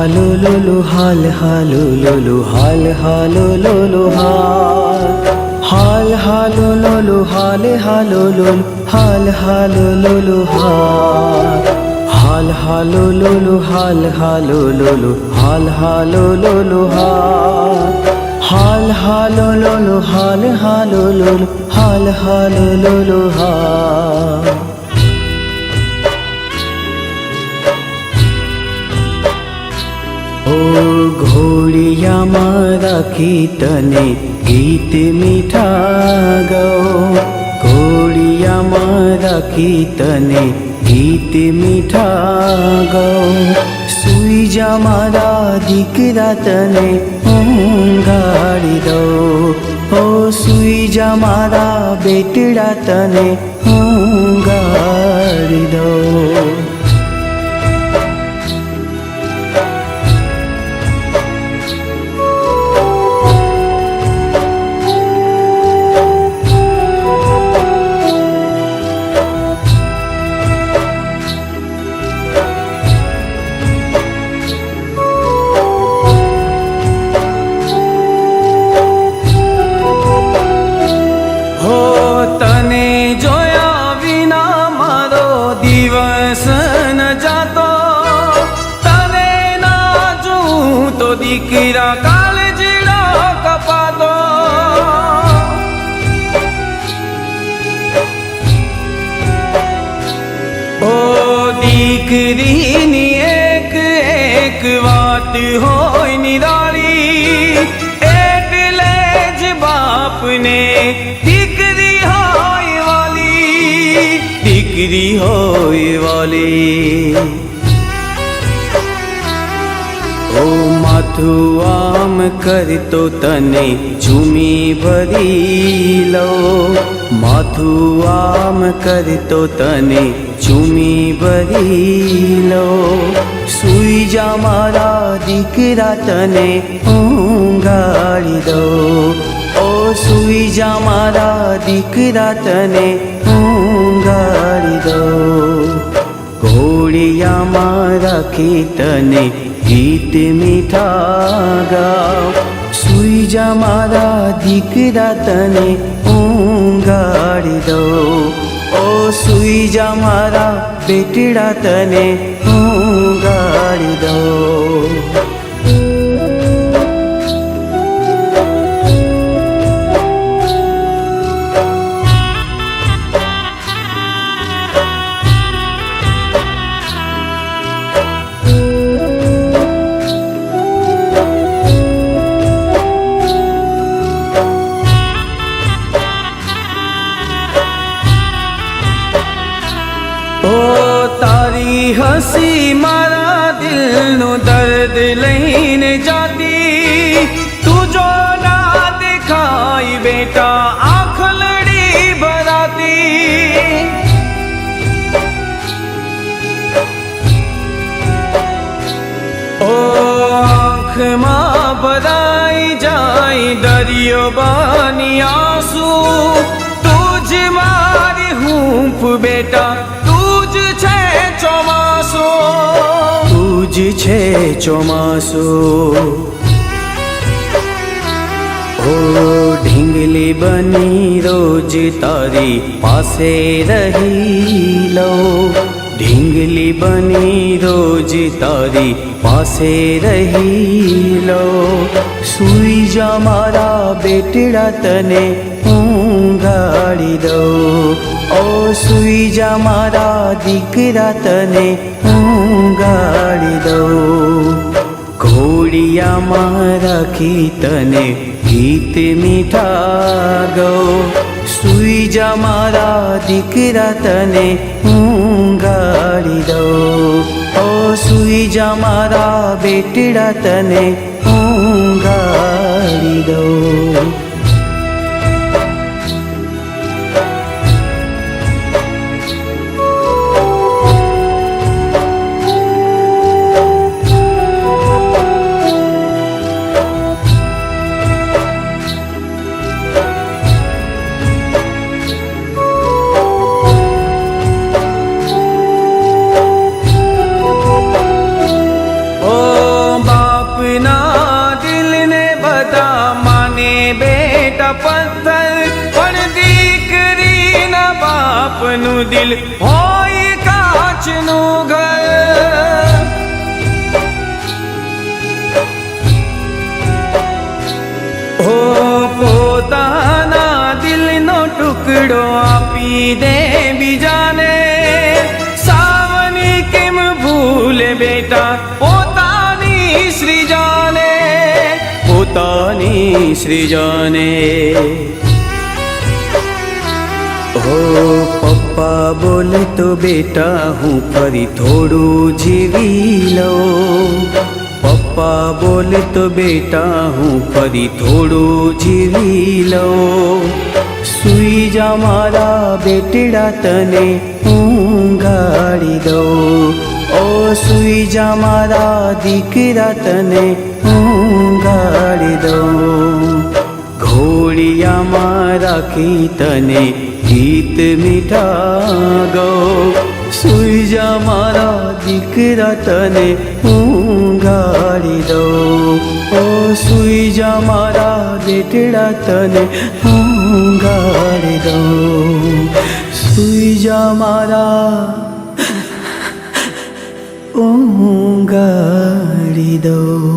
હાલો લોલો હાલ હાલો લોલો હાલ હાલો લોલો હાલ હાલો લોલો હાલ હાલો લોલો હાલ હાલો લોલો હાલ હાલો લોલો હાલ હાલો લોલો હાલ હાલો લોલો હાલ હાલો લોલો હાલ હાલો લોલો હાલ હાલો લોલો ઓ ઘોડિયા મારા કીર્તને ગીત મીઠા ગો ઘોડિયા મારા કીર્તને ગીત મીઠા ગો સુઈ જા મારા દીકરા તને ઊંઘાડી દો ઓ સુઈ જા મારા બેટડા તને ઊંઘાડી દો દીકરા કાળજીડો કપાતો ઓ દીકરીની એક એક વાત હોય નિરાળી એટલે જ બાપને દીકરી હોય વાલી દીકરી હોય વાલી ઓ માથું આમ કરતો તને ઝૂમી ભરી લો માથું આમ કરતો તને ઝૂમી ભરી લો સુઈ જા મારા દીકરા તને ઊંઘાડી દો ઓ સુઈ જા મારા દીકરા તને ઊંઘાડી દો ઘોડિયા મારા કીર્તને ગીત મીઠા ગાઓ સુઈ જા મારા દીકરા તને ઊંઘાડી દો ઓ સુઈ જા મારા બેટડા તને ઊંઘાડી દો હસી મારા દિલનું દર્દ લઈને જાતી તું જો ના દેખાય બેટા આંખલડી ભરાતી ઓ આંખમાં ભરાઈ જાય દરિયો બની આંસુ તું જ મારી હૂંફ બેટા તું જ છે ચોમાસુ તું જ છે ચોમાસુ ઓ ઢીંગલી બની રોજ તારી પાસે રહી લો ઢીંગલી બની રોજ તારી પાસે રહી લો સુઈ જા મારા બેટડા તને ઊંઘાડી દો ઓ સુઈ જા મારા દીકરા તને ઊંઘાડી દો ઘોડિયા મારા કીર્તને ગીત મીઠા ગો સુઈ જા મારા દીકરા તને ઊંઘાડી દો ઓ સુઈ જા મારા બેટડા તને ઊંઘાડી દો બાપનું દિલ હોય કાચનું ઘર. હો પોતાના દિલનો ટુકડો આપી દે બીજાને, સાવની કેમ ભૂલે બેટા પોતાની શ્રીજાને, પોતાની શ્રીજાને. હો પપ્પા બોલે તો બેટા હું ફરી થોડું જીવી લઉં, પપ્પા બોલે તો બેટા હું ફરી થોડું જીવી લઉં. સુઈ જા મારા બેટડા તને ઊંઘાડી દઉં, ઓ સુઈ જા મારા દીકરા તને ઊંઘાડી દઉં. ઘોડિયામાં રાખી તને ગીત મીઠા ગઉં, સુઈ જા મારા દીકરા તને ઊંઘાડી દઉં, ઓ સુઈ જા મારા બેટડા તને ઊંઘાડી દઉં, સુઈ જા મારા ઊંઘાડી દઉં.